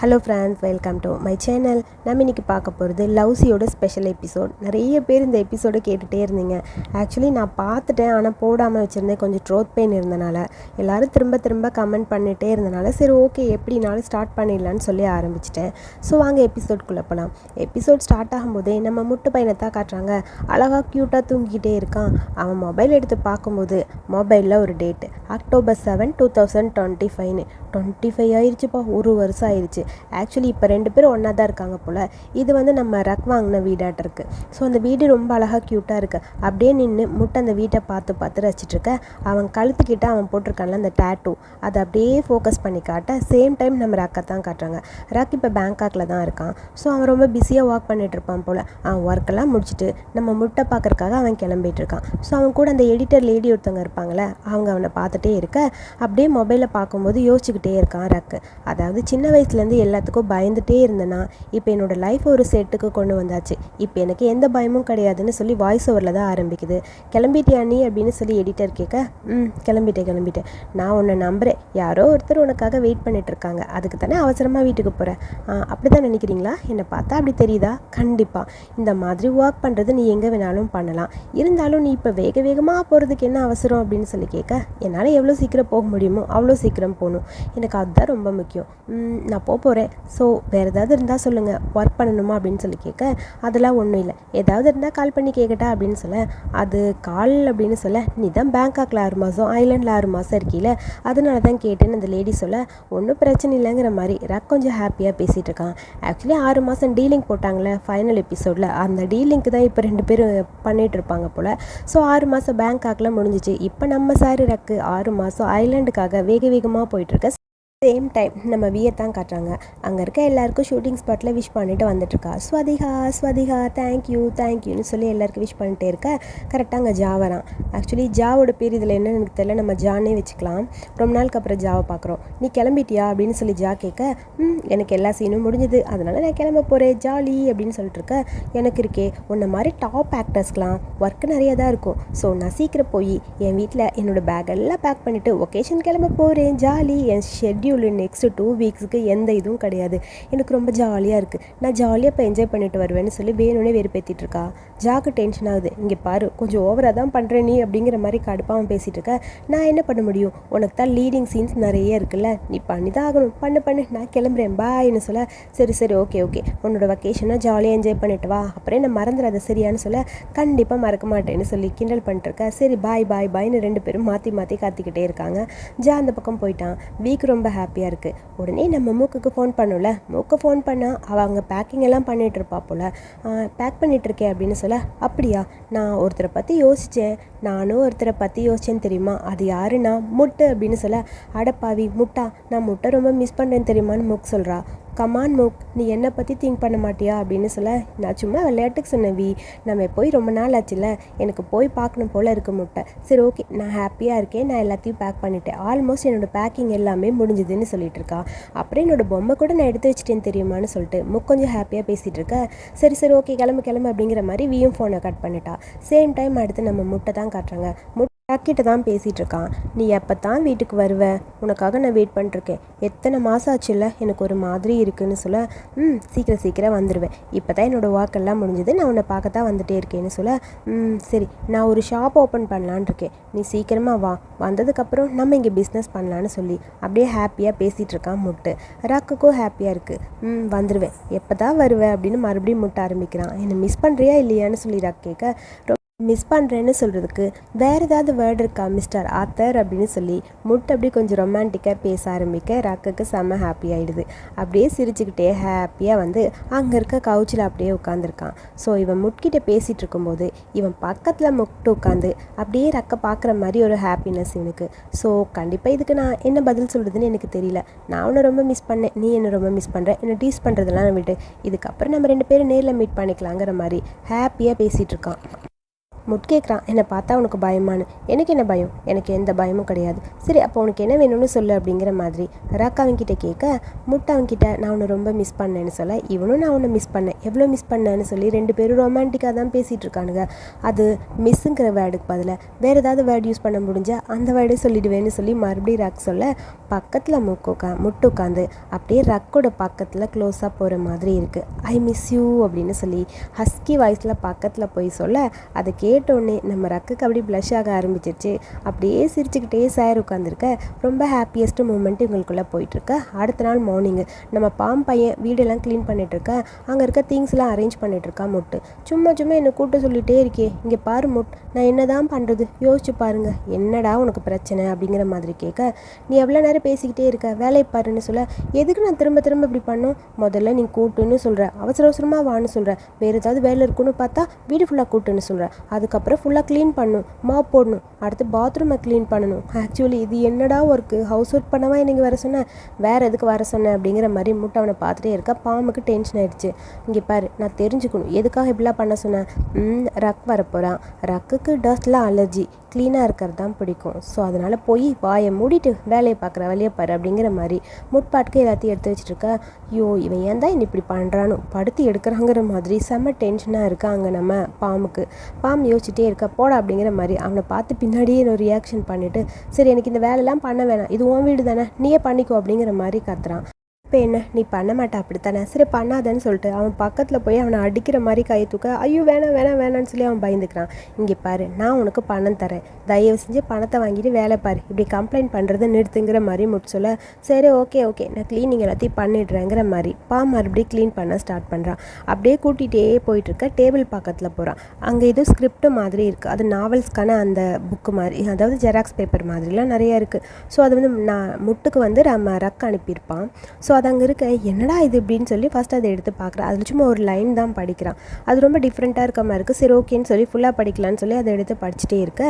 Hello friends, welcome to my channel. நம்ம இன்றைக்கி பார்க்க போகிறது லவ்ஸியோட ஸ்பெஷல் எபிசோட். நிறைய பேர் இந்த எபிசோடை கேட்டுகிட்டே இருந்தீங்க. ஆக்சுவலி நான் பார்த்துட்டேன், ஆனால் போடாமல் வச்சுருந்தேன். கொஞ்சம் த்ரோட் பெயின் இருந்தனால எல்லோரும் திரும்ப திரும்ப கமெண்ட் பண்ணிகிட்டே இருந்தனால சரி ஓகே எப்படினாலும் ஸ்டார்ட் பண்ணிடலான்னு சொல்லி ஆரம்பிச்சிட்டேன். ஸோ வாங்க எபிசோட்குள்ளே போகலாம். எபிசோட் ஸ்டார்ட் ஆகும்போதே நம்ம முட்டை பையனை தான் காட்டுறாங்க. அழகாக க்யூட்டாக தூங்கிக்கிட்டே இருக்கான். அவன் மொபைல் எடுத்து பார்க்கும்போது மொபைலில் ஒரு டேட்டு October 7, 2025. 25 ஆயிடுச்சுப்பா, ஒரு வருஷம் ஆயிடுச்சு. ஆக்சுவலி இப்போ 2 பேரும் ஒன்றா தான் இருக்காங்க போல். இது வந்து நம்ம ரக் வாங்கின வீடாட்ட இருக்குது. ஸோ அந்த வீடு ரொம்ப அழகாக க்யூட்டாக இருக்குது. அப்படியே நின்று முட்டை அந்த வீட்டை பார்த்து பார்த்து ரசிச்சிட்ருக்க. அவன் கழுத்துக்கிட்ட அவன் போட்டிருக்கான்ல அந்த டேட்டூ, அதை அப்படியே ஃபோக்கஸ் பண்ணி காட்ட சேம் டைம் நம்ம ரக்கை தான் காட்டுறாங்க. ரக் இப்போ பேங்காக்கில் தான் இருக்கான். ஸோ அவன் ரொம்ப பிஸியாக வாக் பண்ணிகிட்டு இருப்பான் போல். அவன் ஒர்க்கெல்லாம் முடிச்சுட்டு நம்ம முட்டை பார்க்குறக்காக அவன் கிளம்பிட்டு இருக்கான். ஸோ அவன் கூட அந்த எடிட்டர் லேடி ஒருத்தவங்க இருப்பாங்களே, அவங்க அவனை பார்த்துட்டே இருக்க அப்படியே மொபைலில் பார்க்கும்போது யோசிச்சுக்கிட்டே இருக்கான் ரக்கு. அதாவது சின்ன வயசுலேருந்து எல்லாத்துக்கும் பயந்துகிட்டே இருந்தேன்னா இப்போ என்னோடய லைஃப் ஒரு செட்டுக்கு கொண்டு வந்தாச்சு. இப்போ எனக்கு எந்த பயமும் கிடையாதுன்னு சொல்லி வாய்ஸ் ஓவரில் தான் ஆரம்பிக்குது. கிளம்பிட்டியா நீ அப்படின்னு சொல்லி எடிட்டர் கேட்க, கிளம்பிட்டேன். நான் உன்னை நம்புகிறேன். யாரோ ஒருத்தர் உனக்காக வெயிட் பண்ணிட்டு இருக்காங்க. அதுக்கு தானே அவசரமாக வீட்டுக்கு போகிறேன். அப்படி தான் நினைக்கிறீங்களா? என்னை பார்த்தா அப்படி தெரியுதா? கண்டிப்பாக இந்த மாதிரி ஒர்க் பண்ணுறது நீ எங்கே வேணாலும் பண்ணலாம். இருந்தாலும் நீ இப்போ வேக வேகமாக போகிறதுக்கு என்ன அவசரம் அப்படின்னு சொல்லி கேட்க, என்னால் எவ்வளோ சீக்கிரம் போக முடியுமோ அவ்வளோ சீக்கிரம் போகணும். எனக்கு அதுதான் ரொம்ப முக்கியம். நான் போகிறேன். ஸோ வேறு ஏதாவது இருந்தால் சொல்லுங்கள், ஒர்க் பண்ணணுமா அப்படின்னு சொல்லி கேட்க, அதெல்லாம் ஒன்றும் இல்லை, ஏதாவது இருந்தால் கால் பண்ணி கேட்கட்டா அப்படின்னு சொல்ல, அது கால் அப்படின்னு சொல்ல, நீ தான் பேங்காக்கில் 6 மாதம் ஐலாண்டில் 6 மாதம் இருக்கீல, அதனால தான் கேட்டேன்னு அந்த லேடி சொல்ல, ஒன்றும் பிரச்சனை இல்லைங்கிற மாதிரி ரக் கொஞ்சம் ஹாப்பியாக பேசிகிட்டு இருக்கான். ஆக்சுவலி 6 மாதம் டீலிங் போட்டாங்களே ஃபைனல் எபிசோடில், அந்த டீலிங்க்கு தான் இப்போ 2 பேரும் பண்ணிகிட்டு இருப்பாங்க போல். ஸோ 6 மாதம் பேங்காக்கில் முடிஞ்சிச்சு. இப்போ நம்ம சாரி ரக்கு 6 மாதம் ஐலாண்டுக்காக வேக வேகமாக போயிட்டுருக்க. சேம் டைம் நம்ம வியை தான் காட்டுறாங்க. அங்கே இருக்க எல்லாருக்கும் ஷூட்டிங் ஸ்பாட்டில் விஷ் பண்ணிட்டு வந்துட்டுருக்கா. ஸ்வதிகா தேங்க்யூன்னு சொல்லி எல்லாருக்கும் விஷ் பண்ணிட்டே இருக்க. கரெக்டாக அங்கே ஜா வரான். ஆக்சுவலி ஜாவோட பேர் இதில் என்னன்னு எனக்கு தெரியல, நம்ம ஜானே வச்சுக்கலாம். ரொம்ப நாளுக்கு அப்புறம் ஜாவை பார்க்குறோம். நீ கிளம்பிட்டியா அப்படின்னு சொல்லி ஜா கேட்க, எனக்கு எல்லா சீனும் முடிஞ்சுது, அதனால் நான் கிளம்ப போகிறேன் ஜாலி அப்படின்னு சொல்லிட்டு இருக்க. எனக்கு இருக்கே உன்னை மாதிரி டாப் ஆக்டர்ஸ்க்கெலாம் ஒர்க்கு நிறையா தான் இருக்கும். ஸோ நான் சீக்கிரம் போய் என் வீட்டில் என்னோடய பேக்கெல்லாம் பேக் பண்ணிவிட்டு ஒகேஷன் கிளம்ப போகிறேன் ஜாலி. என் ஷெட்யூல் நெக்ஸ்ட் 2 வீக்ஸுக்கு எந்த இதுவும் கிடையாது. எனக்கு ரொம்ப ஜாலியாக இருக்குது. நான் ஜாலியாக இப்போ என்ஜாய் பண்ணிட்டு வருவேன்னு சொல்லி வேணும்னே வெறுப்பேற்றிட்டு இருக்கா. ஜாக்கு டென்ஷன் ஆகுது. இங்கே பாரு, கொஞ்சம் ஓவராக தான் பண்ணுறேன் நீ அப்படிங்கிற மாதிரி கடுப்பாக பேசிகிட்டு இருக்க. நான் என்ன பண்ண முடியும், உனக்கு தான் லீடிங் சீன்ஸ் நிறைய இருக்குல்ல, நீ பண்ணி தான் ஆகணும். பண்ணு நான் கிளம்புறேன் பாய்ன்னு சொல்ல, சரி ஓகே உன்னோட வெக்கேஷனை ஜாலியாக என்ஜாய் பண்ணிட்டு வா, அப்புறம் என்ன மறந்துடாத சரியான்னு சொல்ல, கண்டிப்பாக மறக்க மாட்டேன்னு சொல்லி கிண்டல் பண்ணிட்டுருக்க. சரி பாய்னு 2 பேரும் மாற்றி கத்திக்கிட்டே இருக்காங்க. ஜா அந்த பக்கம் போயிட்டான். வீக் ரொம்ப ஹாப்பியாக இருக்குது. உடனே நம்ம மூக்குக்கு ஃபோன் பண்ணல. மூக்கு ஃபோன் பண்ணால் அவள் அங்கே பேக்கிங் எல்லாம் பண்ணிகிட்டு இருப்பா போல். பேக் பண்ணிகிட்ருக்கேன் அப்படின்னு சொல்ல, அப்படியா, நான் ஒருத்தரை பற்றி யோசித்தேன். நானும் ஒருத்தரை பற்றி யோசித்தேன்னு தெரியுமா, அது யாருன்னா முட்டை அப்படின்னு சொல்ல, அடப்பாவி முட்டா, நான் முட்டை ரொம்ப மிஸ் பண்ணுறேன்னு தெரியுமான்னு மூக் சொல்கிறா. கமான் மூக், நீ என்னை பற்றி திங்க் பண்ண மாட்டியா அப்படின்னு சொல்ல, நான் சும்மா விளையாட்டுக்கு சொன்னவி, நம்ம போய் ரொம்ப நாள் ஆச்சுல்ல, எனக்கு போய் பார்க்கணும் போல் இருக்க முட்டை. சரி ஓகே, நான் ஹாப்பியாக இருக்கேன், நான் எல்லாத்தையும் பேக் பண்ணிட்டேன், ஆல்மோஸ்ட் என்னோடய பேக்கிங் எல்லாமே முடிஞ்சுதுன்னு சொல்லிட்டு இருக்கா. அப்புறம் என்னோடய பொம்மை கூட நான் எடுத்து வச்சுட்டேன்னு தெரியுமான்னு சொல்லிட்டு முக் கொஞ்சம் ஹாப்பியாக பேசிகிட்டு இருக்க. சரி ஓகே கிளம்பு அப்படிங்கிற மாதிரி வியும் ஃபோனை கட் பண்ணிட்டா. சேம் டைம் அடுத்து நம்ம முட்டை தான் காட்டுறாங்க. ரக்கிட்ட தான் பேசிகிட்டு இருக்கான். நீ எப்போ தான் வீட்டுக்கு வருவ, உனக்காக நான் வெயிட் பண்ணிருக்கேன், எத்தனை மாதம் ஆச்சுல்ல, எனக்கு ஒரு மாதிரி இருக்குன்னு சொல்ல, சீக்கிரம் வந்துடுவேன், இப்போ தான் என்னோடய வாக்கெல்லாம் முடிஞ்சது, நான் உன்னை பார்க்க தான் வந்துட்டே இருக்கேன்னு சொல்ல, சரி நான் ஒரு ஷாப் ஓப்பன் பண்ணலான் இருக்கேன், நீ சீக்கிரமாக வா, வந்ததுக்கப்புறம் நம்ம இங்கே பிஸ்னஸ் பண்ணலான்னு சொல்லி அப்படியே ஹாப்பியாக பேசிகிட்டு இருக்கான் முட்டு. ரக்குக்கும் ஹாப்பியாக இருக்குது. வந்துடுவேன், எப்போ தான் வருவேன் அப்படின்னு மறுபடியும் முட்ட ஆரம்பிக்கிறான். என்னை மிஸ் பண்ணுறியா இல்லையான்னு சொல்லி ரக் கேட்க, மிஸ் பண்ணுறேன்னு சொல்கிறதுக்கு வேறு ஏதாவது வேர்டு இருக்கா மிஸ்டர் ஆத்தர் அப்படின்னு சொல்லி முட்டை அப்படியே கொஞ்சம் ரொமான்டிக்காக பேச ஆரம்பிக்க ரக்குக்கு செம்ம ஹாப்பி ஆகிடுது. அப்படியே சிரிச்சுக்கிட்டே ஹாப்பியாக வந்து அங்கே இருக்க கவுச்சில் அப்படியே உட்காந்துருக்கான். ஸோ இவன் முட்கிட்ட பேசிகிட்டு இருக்கும்போது இவன் பக்கத்தில் முட்டு உட்காந்து அப்படியே ரக்க பார்க்குற மாதிரி ஒரு ஹாப்பினஸ் இவனுக்கு. ஸோ கண்டிப்பாக இதுக்கு நான் என்ன பதில் சொல்கிறதுன்னு எனக்கு தெரியல. நான் உன்னை ரொம்ப மிஸ் பண்ணேன், நீ என்னை ரொம்ப மிஸ் பண்ணுற, என்னை டீஸ் பண்ணுறதெல்லாம் விட்டு இதுக்கப்புறம் நம்ம 2 பேரும் நேரில் மீட் பண்ணிக்கலாங்கிற மாதிரி ஹாப்பியாக பேசிகிட்டு இருக்கான். முட் கேட்குறான், என்னை பார்த்தா உனக்கு பயமானு. எனக்கு என்ன பயம், எனக்கு எந்த பயமும் கிடையாது. சரி அப்போ உனக்கு என்ன வேணும்னு சொல்லு அப்படிங்கிற மாதிரி ரக் அவன்கிட்ட கேட்க, முட் அவன்கிட்ட நான் உன்னை ரொம்ப மிஸ் பண்ணேன்னு சொல்ல, இவனும் நான் உன்னை மிஸ் பண்ணேன், எவ்வளோ மிஸ் பண்ணேன்னு சொல்லி 2 பேரும் ரொமான்டிக்காக தான் பேசிகிட்டு இருக்கானுங்க. அது மிஸ்ஸுங்கிற வேர்டுக்கு பதில் வேறு ஏதாவது வேர்டு யூஸ் பண்ண முடிஞ்சால் அந்த வேர்டே சொல்லிடுவேன்னு சொல்லி மறுபடியும் ரக் சொல்ல, பக்கத்தில் முட்டு உட்காந்து அப்படியே ரக்கோட பக்கத்தில் க்ளோஸாக போகிற மாதிரி இருக்குது. ஐ மிஸ் யூ அப்படின்னு சொல்லி ஹஸ்கி வாய்ஸில் பக்கத்தில் போய் சொல்ல, அதை கேட்டோடனே நம்ம ரக்குக்கு அப்படியே ப்ளஷ் ஆக ஆரம்பிச்சிருச்சு. அப்படியே சிரிச்சுக்கிட்டே சார் உட்காந்துருக்க. ரொம்ப ஹாப்பியஸ்ட் மூமெண்ட் இவங்களுக்குள்ளே போயிட்டுருக்க. அடுத்த நாள் மார்னிங்கு நம்ம பாம் பையன் வீடெல்லாம் க்ளீன் பண்ணிகிட்ருக்க. அங்கே இருக்க திங்ஸ்லாம் அரேஞ்ச் பண்ணிகிட்ருக்கா முட்டு. சும்மா என்னை கூட்ட சொல்லிகிட்டே இருக்கே, இங்கே பாரு முட், நான் என்ன தான் பண்ணுறது யோசிச்சு பாருங்க, என்னடா உனக்கு பிரச்சனை அப்படிங்கிற மாதிரி கேட்க, நீ எவ்வளோ நேரம் பேசிக்கிட்டே இருக்க, வேலையை பாருன்னு சொல்ல, எதுக்கு நான் திரும்ப இப்படி பண்ணும், முதல்ல நீ கூட்டுன்னு சொல்கிற, அவசரமாக வான்னு சொல்கிற, வேறு ஏதாவது வேலை இருக்குன்னு பார்த்தா வீடு ஃபுல்லாக கூட்டுன்னு சொல்கிற, அதுக்கப்புறம் ஃபுல்லாக க்ளீன் பண்ணணும், மாப் போடணும், அடுத்து பாத்ரூமை க்ளீன் பண்ணணும். ஆக்சுவலி இது என்னடா ஒர்க்கு, ஹவுஸ் ஒர்க் பண்ணவா நீங்கள் வர சொன்னேன், வேறு எதுக்கு வர சொன்னேன் அப்படிங்கிற மாதிரி முட்டை அவனை பார்த்துட்டே இருக்கா. பாம்புக்கு டென்ஷன் ஆகிடுச்சு. இங்கே பாரு, நான் தெரிஞ்சுக்கணும் எதுக்காக இப்படிலாம் பண்ண சொன்னேன். ரக் வரப்போகிறான், ரக்குக்கு டஸ்ட்லாம் அலர்ஜி, க்ளீனாக இருக்கிறது தான் பிடிக்கும். ஸோ அதனால் போய் வாயை மூடிட்டு வேலையை பார்க்குற வழியை பாரு அப்படிங்கிற மாதிரி முட்பாட்டுக்கு எல்லாத்தையும் எடுத்து வச்சுட்ருக்க. ஐயோ இவன் ஏன் தான் என்ன இப்படி பண்ணுறானோ, படுத்து எடுக்கிறாங்கிற மாதிரி செம்ம டென்ஷனாக இருக்காங்க நம்ம பாம்புக்கு. பாம்பு யோசிச்சுட்டே இருக்க, போடா அப்படிங்கிற மாதிரி அவனை பார்த்து பின்னாடியே ஒரு ரியாக்ஷன் பண்ணிவிட்டு, சரி எனக்கு இந்த வேலைலாம் பண்ண வேணாம், இது உன் வீடு தானே, நீயே பண்ணிக்கோ அப்படிங்கிற மாதிரி கத்துறான். இப்போ என்ன நீ பண்ண மாட்டா அப்படித்தானே, சரி பண்ணாதன்னு சொல்லிட்டு அவன் பக்கத்தில் போய் அவனை அடிக்கிற மாதிரி கையை தூக்க, ஐயோ வேணான்னு சொல்லி அவன் பயந்துக்கிறான். இங்கே பாரு, நான் உனக்கு பணம் தரேன், தயவு செஞ்சு பணத்தை வாங்கிட்டு வேலை பாரு, இப்படி கம்ப்ளைண்ட் பண்ணுறதை நிறுத்துங்கிற மாதிரி முட்டு சொல்ல, சரி ஓகே நான் க்ளீனிங் எல்லாத்தையும் பண்ணிடுறேங்கிற மாதிரி மறுபடியும் க்ளீன் பண்ண ஸ்டார்ட் பண்ணுறான். அப்படியே கூட்டிகிட்டே போயிட்டுருக்க. டேபிள் பக்கத்தில் போகிறான். அங்கே ஏதோ ஸ்கிரிப்ட் மாதிரி இருக்குது, அது நாவல்ஸ்க்கான அந்த புக்கு மாதிரி, அதாவது ஜெராக்ஸ் பேப்பர் மாதிரிலாம் நிறையா இருக்குது. ஸோ அது வந்து நான் முட்டுக்கு நம்ம ரக் அனுப்பியிருப்பான். ஸோ அது அங்கே இருக்க, என்னடா இது இப்படின்னு சொல்லி ஃபஸ்ட் அதை எடுத்து பார்க்குறான். அதில் சும்மா ஒரு லைன் தான் படிக்கிறான். அது ரொம்ப டிஃப்ரெண்ட்டாக இருக்க மாதிரி இருக்குது. சரி ஓகேன்னு சொல்லி ஃபுல்லாக படிக்கலான்னு சொல்லி அதை எடுத்து படிச்சுட்டே இருக்க.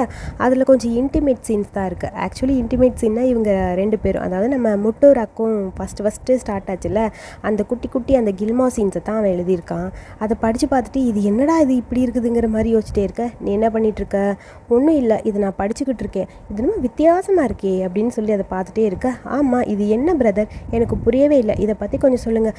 அதில் கொஞ்சம் இன்டிமேட் சீன்ஸ் தான் இருக்குது. ஆக்சுவலி இன்டிமேட் சீன்னா இவங்க 2 பேரும், அதாவது நம்ம முட்டு ரக்கும் ஃபஸ்ட்டு ஸ்டார்ட் ஆச்சுல்ல, அந்த குட்டி அந்த கில்மா சீன்ஸை தான் அவன் எழுதியிருக்கான். அதை படித்து பார்த்துட்டு இது என்னடா இது இப்படி இருக்குதுங்கிற மாதிரி யோசிச்சிட்டே இருக்க. நீ என்ன பண்ணிகிட்ருக்க, ஒன்றும் இல்லை, இது நான் படிச்சுக்கிட்டு இருக்கேன், இது ரொம்ப வித்தியாசமாக இருக்கே அப்படின்னு சொல்லி அதை பார்த்துட்டே இருக்க. ஆமாம் இது என்ன பிரதர், எனக்கு புரியவே இல்லை, இதை பற்றி கொஞ்சம் சொல்லுங்கள்.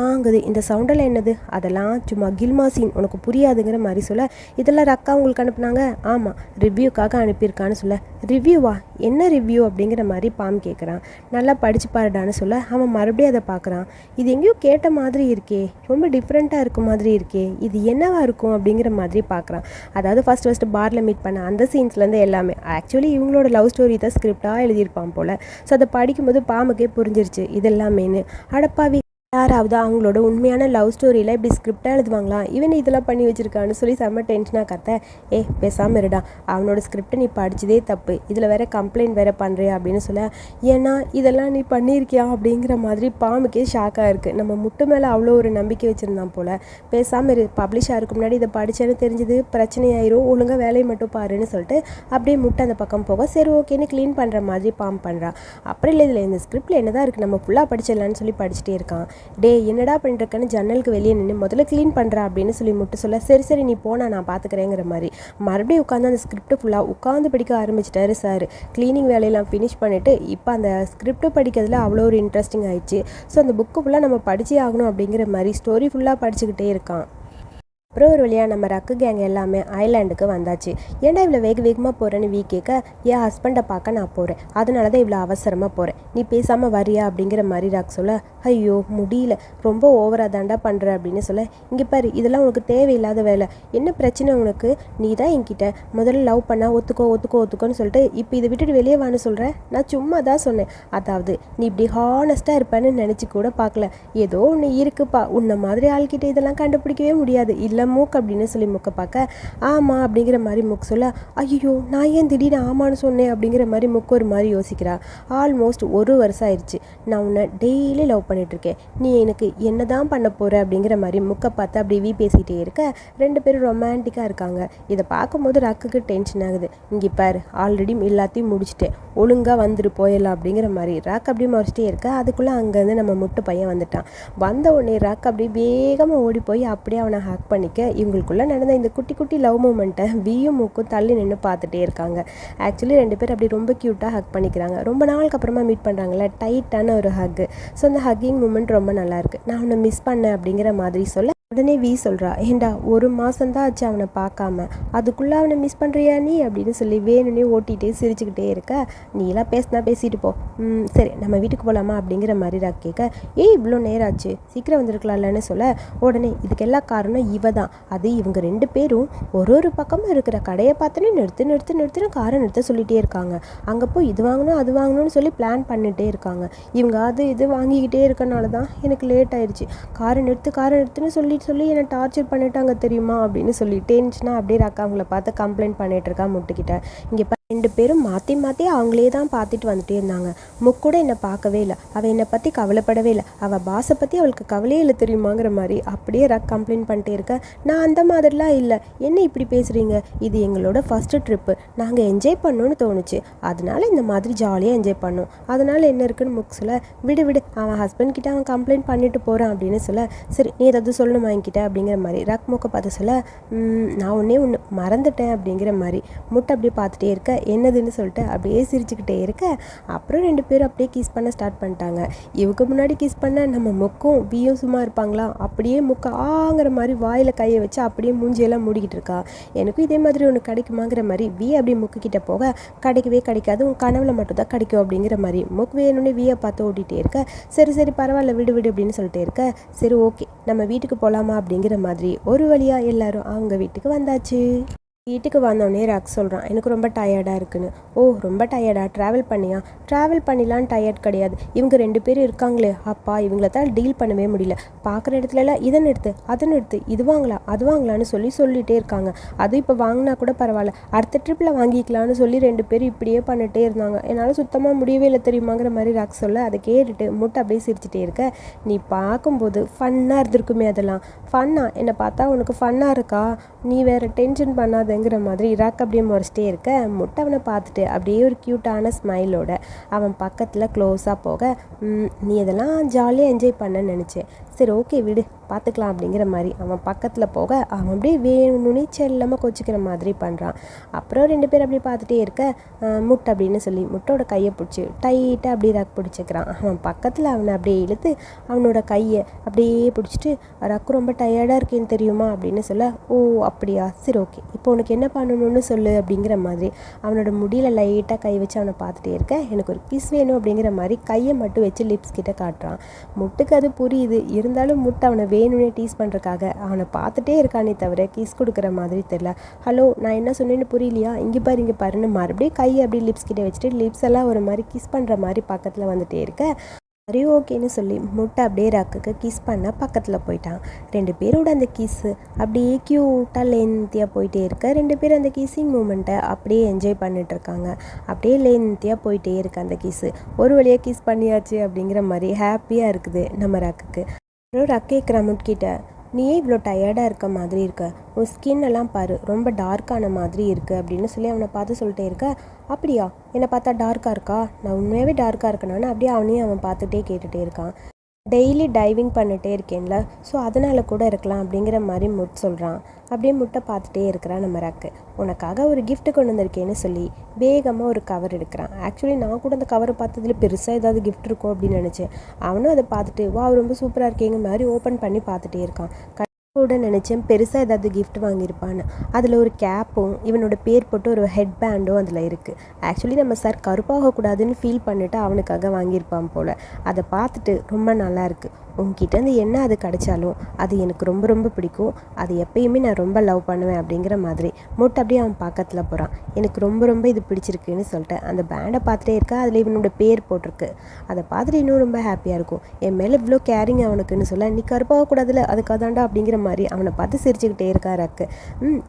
ஆங்குது இந்த சவுண்டில் என்னது, அதெல்லாம் சும்மா கில்மா சீன், உனக்கு புரியாதுங்கிற மாதிரி சொல்ல, இதெல்லாம் ரக்கா உங்களுக்கு அனுப்புனாங்க, ஆமாம் ரிவ்யூக்காக அனுப்பியிருக்கான்னு சொல்ல, ரிவ்யூவா, என்ன ரிவ்யூ அப்படிங்கிற மாதிரி பாம் கேட்குறான். நல்லா படித்து பாருடான்னு சொல்ல, அவன் மறுபடியும் அதை பார்க்குறான். இது எங்கேயோ கேட்ட மாதிரி இருக்கே, ரொம்ப டிஃப்ரெண்ட்டாக இருக்க மாதிரி இருக்கே, இது என்னவா இருக்கும் அப்படிங்கிற மாதிரி பார்க்குறான். அதாவது ஃபஸ்ட்டு பாரில் மீட் பண்ண அந்த சீன்ஸ்லேருந்து எல்லாமே ஆக்சுவலி இவங்களோட லவ் ஸ்டோரி தான் ஸ்கிரிப்டாக எழுதியிருப்பான் போல். ஸோ அதை படிக்கும்போது பாமுக்கே புரிஞ்சிருச்சு இதெல்லாமேன்னு. அடப்பாவி, யாராவது அவங்களோட உண்மையான லவ் ஸ்டோரியில் இப்படி ஸ்கிரிப்டாக எழுதுவாங்களா, இவன் இதெல்லாம் பண்ணி வச்சுருக்கான்னு சொல்லி செம்ம டென்ஷனாக கத்த. பேசாமல் இருடா, அவனோட ஸ்கிரிப்டை நீ படித்ததே தப்பு, இதில் வேறு கம்ப்ளைண்ட் வேறு பண்ணுறியா அப்படின்னு சொல்ல, ஏன்னா இதெல்லாம் நீ பண்ணியிருக்கியா அப்படிங்கிற மாதிரி பாமுக்கே ஷாக்காக இருக்குது. நம்ம முட்டு மேலே அவ்வளோ ஒரு நம்பிக்கை வச்சுருந்தான் போல். பேசாமல் இரு, பப்ளிஷ் ஆகிறதுக்கு முன்னாடி இதை படித்தேன்னு தெரிஞ்சது பிரச்சனையாயிரும், ஒழுங்காக வேலையை மட்டும் பாருன்னு சொல்லிட்டு அப்படியே முட்டை அந்த பக்கம் போக, சரி ஓகேன்னு க்ளீன் பண்ணுற மாதிரி பாம் பண்ணுறான். அப்புறம் இல்லை இதில் இந்த ஸ்கிரிப்டில் என்ன தான் இருக்குது, நம்ம ஃபுல்லாக படிச்சிடலான்னு சொல்லி படிச்சுட்டே இருக்கான். என்னடா பண்ணிருக்கேன்னு ஜன்னலுக்கு வெளியே நின்று முதல்ல க்ளீன் பண்ணுறா அப்படின்னு சொல்லி முட்டு சொல்ல, சரி நீ போனா நான் பார்த்துக்கிறேங்கிற மாதிரி மறுபடியும் உட்காந்து அந்த ஸ்கிரிப்ட் ஃபுல்லாக உட்காந்து படிக்க ஆரம்பிச்சிட்டாரு சார். க்ளீனிங் வேலையெல்லாம் ஃபினிஷ் பண்ணிவிட்டு இப்போ அந்த ஸ்கிரிப்ட் படிக்கிறதுல அவ்வளோ ஒரு இன்ட்ரெஸ்டிங் ஆயிடுச்சு. ஸோ அந்த புக்கு ஃபுல்லாக நம்ம படிச்சே ஆகணும் அப்படிங்கிற மாதிரி ஸ்டோரி ஃபுல்லாக படிச்சுக்கிட்டே இருக்கான். அப்புறம் ஒரு வழியாக நம்ம ரக்கு கேங் எல்லாமே ஐலாண்டுக்கு வந்தாச்சு. ஏன்டா இவ்வளோ வேகமாக போகிறேன்னு கேட்க, என் ஹஸ்பண்டை பார்க்க நான் போகிறேன், அதனால தான் இவ்வளோ அவசரமாக போகிறேன், நீ பேசாமல் வரியா அப்படிங்கிற மாதிரி ரக் சொல்ல, ஐயோ முடியல, ரொம்ப ஓவராக தாண்டா பண்ணுற அப்படின்னு சொல்ல, இங்கே பாரு இதெல்லாம் உனக்கு தேவையில்லாத வேலை, என்ன பிரச்சனை உனக்கு, நீ தான் என்கிட்ட முதல்ல லவ் பண்ணால் ஒத்துக்கோன்னு சொல்லிட்டு இப்போ இதை விட்டுட்டு வெளியே வான்னு சொல்கிறேன். நான் சும்மா தான் சொன்னேன், அதாவது நீ இப்படி ஹானஸ்ட்டாக இருப்பேன்னு நினச்சி கூட பார்க்கல, ஏதோ ஒன்று இருக்குப்பா, உன்னை மாதிரி ஆள்கிட்ட இதெல்லாம் கண்டுபிடிக்கவே முடியாது, இல்லை மூக் அப்படின்னு சொல்லி முக்கை பார்க்க, ஆமாம் அப்படிங்கிற மாதிரி முக் சொல்ல, ஐயோ நான் ஏன் திடீர்னு ஆமான்னு சொன்னேன் அப்படிங்கிற மாதிரி முக்கு ஒரு மாதிரி யோசிக்கிறா. ஆல்மோஸ்ட் 1 வருஷம் ஆயிடுச்சு நான் உன்னை டெய்லி லவ் பண்ணிகிட்ருக்கேன், நீ எனக்கு என்ன தான் பண்ண போகிற அப்படிங்கிற மாதிரி முக்கை பார்த்து அப்படி பேசிகிட்டே இருக்க. 2 பேரும் ரொமான்டிக்காக இருக்காங்க. இதை பார்க்கும்போது ரக்குக்கு டென்ஷன் ஆகுது. இங்கே பாரு, ஆல்ரெடி எல்லாத்தையும் முடிச்சுட்டேன், ஒழுங்காக வந்துட்டு போயிடலாம் அப்படிங்கிற மாதிரி ராக் அப்படியே முறைச்சிட்டே இருக்க. அதுக்குள்ளே அங்கேருந்து நம்ம முட்டு பையன் வந்துட்டான். வந்த உடனே ராக் அப்படியே வேகமாக ஓடி போய் அப்படியே அவனை ஹேக் பண்ணிக்க. இவங்களுக்குள்ளே நடந்த இந்த குட்டி குட்டி லவ் மூமெண்ட்டை வியும் மூக்கும் தள்ளி நின்று பார்த்துட்டே இருக்காங்க. ஆக்சுவலி 2 பேர் அப்படி ரொம்ப க்யூட்டாக ஹக் பண்ணிக்கிறாங்க. ரொம்ப நாளுக்கு அப்புறமா மீட் பண்ணுறாங்களே, டைட்டான ஒரு ஹக்கு. ஸோ அந்த ஹக்கிங் மூமெண்ட் ரொம்ப நல்லாயிருக்கு. நான் அவனை மிஸ் பண்ணேன் அப்படிங்கிற மாதிரி சொல்ல உடனே வி சொல்கிறா, ஏண்டா 1 மாதம்தான் ஆச்சு அவனை பார்க்காம, அதுக்குள்ளே அவனை மிஸ் பண்ணுறியா நீ அப்படின்னு சொல்லி வேணும்னே ஓட்டிகிட்டே சிரிச்சுக்கிட்டே இருக்க. நீ எல்லாம் பேசினா பேசிட்டு போ, சரி நம்ம வீட்டுக்கு போகலாமா அப்படிங்கிற மாதிரி ராக் கேட்க, இவ்வளோ நேரம் ஆச்சு சீக்கிரம் வந்திருக்கலாம்லன்னு சொல்ல உடனே இதுக்கு எல்லா காரணம் இவ தான். அது இவங்க 2 பேரும் ஒரு பக்கமாக இருக்கிற கடையை பார்த்தோன்னே நிறுத்துன்னு காரை நிறுத்த சொல்லிகிட்டே இருக்காங்க. அங்கே போய் இது வாங்கணும் அது வாங்கணும்னு சொல்லி பிளான் பண்ணிகிட்டே இருக்காங்க. இவங்க அது இது வாங்கிக்கிட்டே இருக்கனால தான் எனக்கு லேட் ஆயிடுச்சு. காரை நிறுத்துன்னு சொல்லி என்னை டார்ச்சர் பண்ணிட்டாங்க தெரியுமா அப்படின்னு சொல்லி டென்ஷனாக அப்படியே ராக்கா அவங்கள பார்த்து கம்ப்ளைண்ட் பண்ணிட்டு இருக்கா முட்டுக்கிட்ட. இங்கே 2 பேரும் மாற்றி அவங்களே தான் பார்த்துட்டு வந்துட்டே இருந்தாங்க. முக் கூட என்னை பார்க்கவே இல்லை, அவள் என்னை பற்றி கவலைப்படவே இல்லை, அவள் பாஸை பற்றி அவளுக்கு கவலையே இல்லை தெரியுமாங்கிற மாதிரி அப்படியே ராக் கம்ப்ளைண்ட் பண்ணிட்டே இருக்க. நான் அந்த மாதிரிலாம் இல்லை, என்ன இப்படி பேசுகிறீங்க, இது எங்களோட ஃபஸ்ட்டு ட்ரிப்பு, நாங்கள் என்ஜாய் பண்ணணும்னு தோணுச்சு, அதனால இந்த மாதிரி ஜாலியாக என்ஜாய் பண்ணோம், அதனால் என்ன இருக்குன்னு முக் சொல்ல, விடு அவன் ஹஸ்பண்ட் கிட்ட அவன் கம்ப்ளைண்ட் பண்ணிட்டு போகிறான் அப்படின்னு சொல்ல, சரி நீ ஏதாவது சொல்லணுமா என்கிட்ட அப்படிங்கிற மாதிரி ராக் முக்கை பார்த்து சொல்ல, நான் ஒன்று மறந்துட்டேன் அப்படிங்கிற மாதிரி முட்டை அப்படியே பார்த்துட்டே இருக்க. என்னதுன்னு சொல்லிட்டு அப்படியே சிரிச்சுக்கிட்டே இருக்க. அப்புறம் 2 பேரும் அப்படியே கிஸ் பண்ண ஸ்டார்ட் பண்ணிட்டாங்க. இவங்க முன்னாடி கிஸ் பண்ண நம்ம முக்கும் வியும் சும்மா இருப்பாங்களா, அப்படியே முக்க ஆங்கிற மாதிரி வாயில் கையை வச்சு அப்படியே மூஞ்சியெல்லாம் மூடிக்கிட்டு இருக்கா. எனக்கும் இதே மாதிரி ஒன்று கிடைக்குமாங்கிற மாதிரி வி அப்படியே முக்கிட்ட போக, கிடைக்கவே கிடைக்காது, உன் கனவுல மட்டும் தான் கிடைக்கும் அப்படிங்கிற மாதிரி முக் வேணும்னே வியை பார்த்து ஓட்டிகிட்டே இருக்க. சரி பரவாயில்ல விடு அப்படின்னு சொல்லிட்டே இருக்க. சரி ஓகே நம்ம வீட்டுக்கு போகலாமா அப்படிங்கிற மாதிரி ஒரு வழியாக எல்லாரும் அவங்க வீட்டுக்கு வந்தாச்சு. வீட்டுக்கு வந்தோடனே ராக் சொல்கிறான், எனக்கு ரொம்ப டயர்டாக இருக்குன்னு. ஓ ரொம்ப டயர்டா, ட்ராவல் பண்ணிலான்னு டயர்ட் கிடையாது, இவங்க 2 பேரும் இருக்காங்களே அப்பா, இவங்கள தான் டீல் பண்ணவே முடியல, பார்க்குற இடத்துலலாம் இதை நிறுத்து அதை நிறுத்து, இது வாங்கலாம் அது வாங்கலான்னு சொல்லிகிட்டே இருக்காங்க. அதுவும் இப்போ வாங்கினா கூட பரவாயில்ல, அடுத்த ட்ரிப்பில் வாங்கிக்கலான்னு சொல்லி 2 பேரும் இப்படியே பண்ணிகிட்டே இருந்தாங்க. என்னால் சுத்தமாக முடியவே இல்லை தெரியுமாங்கிற மாதிரி ராக் சொல்ல, அதை கேட்டுட்டு முட்டை அப்படியே சிரிச்சிட்டே இருக்க. நீ பார்க்கும்போது ஃபன்னாக இருந்திருக்குமே, அதெல்லாம் ஃபன்னா, என்னை பார்த்தா உனக்கு ஃபன்னாக இருக்கா, நீ வேறு டென்ஷன் பண்ணாத ங்கிற மாதிரி ராக் அப்படியே முறைச்சிட்டே இருக்க. முட்டை அவனை பார்த்துட்டு அப்படியே ஒரு க்யூட்டான ஸ்மைலோட அவன் பக்கத்தில் க்ளோஸாக போக, நீ இதெல்லாம் ஜாலியாக என்ஜாய் பண்ணன்னு நினச்சேன், சரி ஓகே விடு பார்த்துக்கலாம் அப்படிங்கிற மாதிரி அவன் பக்கத்தில் போக அவன் அப்படியே வேணும்னே செல்லாமல் கொச்சிக்கிற மாதிரி பண்ணுறான். அப்புறம் 2 பேர் அப்படியே பார்த்துட்டே இருக்க. முட்டை அப்படின்னு சொல்லி முட்டோட கையை பிடிச்சி டைட்டாக அப்படியே ராக் பிடிச்சிக்கிறான். அவன் பக்கத்தில் அவனை அப்படியே இழுத்து அவனோட கையை அப்படியே பிடிச்சிட்டு, ராக்கு ரொம்ப டயர்டாக இருக்கேன்னு தெரியுமா அப்படின்னு சொல்ல, ஓ அப்படியா சரி ஓகே இப்போ உனக்கு என்ன பண்ணணும்னு சொல்லு அப்படிங்கிற மாதிரி அவனோட முடியில் லைட்டாக கை வச்சு அவனை பார்த்துட்டே இருக்க. எனக்கு ஒரு கிஸ் வேணும் அப்படிங்கிற மாதிரி கையை மட்டும் வச்சு லிப்ஸ் கிட்ட காட்டுறான். முட்டுக்கு அது புரியுது, இருந்தாலும் முட்டை அவனை வேணும்னே டீஸ் பண்ணுறக்காக அவனை பார்த்துட்டே இருக்கானே தவிர கிஸ் கொடுக்குற மாதிரி தெரியல. ஹலோ நான் என்ன சொன்னேன்னு புரியலையா, இங்கே பாருன்னு மறுபடியும் கையை அப்படியே லிப்ஸ் கிட்ட வச்சுட்டு லிப்ஸ் எல்லாம் ஒரு மாதிரி கிஸ் பண்ணுற மாதிரி பக்கத்தில் வந்துட்டே இருக்க. சரி ஓகேன்னு சொல்லி முட்டை அப்படியே ராக்குக்கு கிஸ் பண்ண பக்கத்தில் போயிட்டான். 2 பேரோட அந்த கிஸ்ஸு அப்படியே க்யூட்டாக லென்த்தியாக போயிட்டே இருக்க. 2 பேரும் அந்த கிஸ்ஸிங் மூமெண்ட்டை அப்படியே என்ஜாய் பண்ணிட்டுருக்காங்க. அப்படியே லென்த்தியாக போயிட்டே இருக்கு அந்த கிஸ்ஸு. ஒரு வழியாக கிஸ் பண்ணியாச்சு அப்படிங்கிற மாதிரி ஹாப்பியாக இருக்குது நம்ம ராக்குக்கு. அப்புறம் ராக் கேட்குற முட்கிட்ட, நீ ஏன் இவ்வளோ டயர்டாக இருக்க மாதிரி இருக்க, உன் ஸ்கின் எல்லாம் பாரு ரொம்ப டார்க்கான மாதிரி இருக்குது அப்படின்னு சொல்லி அவனை பார்த்து சொல்லிட்டே இருக்க. அப்படியா என்னை பார்த்தா டார்க்காக இருக்கா, நான் உண்மையாகவே டார்க்காக இருக்கேனான்னு அப்படியே அவன் பார்த்துட்டே கேட்டுகிட்டே இருக்கான். டெய்லி டைவிங் பண்ணிட்டே இருக்கேன்ல, ஸோ அதனால் கூட இருக்கலாம் அப்படிங்கிற மாதிரி சொல்கிறான். அப்படியே முட்டை பார்த்துட்டே இருக்கிறான் நம்ம ராக்கு. உனக்காக ஒரு கிஃப்ட் கொண்டு வந்திருக்கேன்னு சொல்லி வேகமாக ஒரு கவர் எடுக்கிறான். ஆக்சுவலி நான் கூட அந்த கவரை பார்த்ததில் பெருசாக ஏதாவது கிஃப்ட் இருக்கும் அப்படின்னு நினச்சேன். அவனும் அதை பார்த்துட்டு வா ரொம்ப சூப்பராக இருக்கேங்க மாதிரி ஓப்பன் பண்ணி பார்த்துட்டே இருக்கான். கூட நினச்சேன் பெருசாக ஏதாவது கிஃப்ட் வாங்கியிருப்பான்னு. அதில் ஒரு கேப்பும் இவனோட பேர் போட்டு ஒரு ஹெட் பேண்டும் அதில் இருக்குது. ஆக்சுவலி நம்ம சார் கருப்பாகக்கூடாதுன்னு ஃபீல் பண்ணிவிட்டு அவனுக்காக வாங்கியிருப்பான் போல். அதை பார்த்துட்டு ரொம்ப நல்லாயிருக்கு, உங்ககிட்டேருந்து என்ன அது கிடைச்சாலும் அது எனக்கு ரொம்ப ரொம்ப பிடிக்கும், அது எப்பயுமே நான் ரொம்ப லவ் பண்ணுவேன் அப்படிங்கிற மாதிரி முட்டை அப்படியே அவன் பக்கத்தில் போகிறான். எனக்கு ரொம்ப ரொம்ப இது பிடிச்சிருக்குன்னு சொல்லிட்டு அந்த பேண்டை பார்த்துட்டே இருக்கா. அதில் இவனோட பேர் போட்டிருக்கு. அதை பார்த்துட்டு இன்னும் ரொம்ப ஹாப்பியாக இருக்கும். என் மேலே இவ்வளோ கேரிங் அவனுக்குன்னு சொல்ல, நீ கருப்பாகக்கூடாதுல அதுக்காதாண்டா அப்படிங்கிற மாதிரி அவனை பார்த்து சிரிச்சுக்கிட்டே இருக்காராக்கு.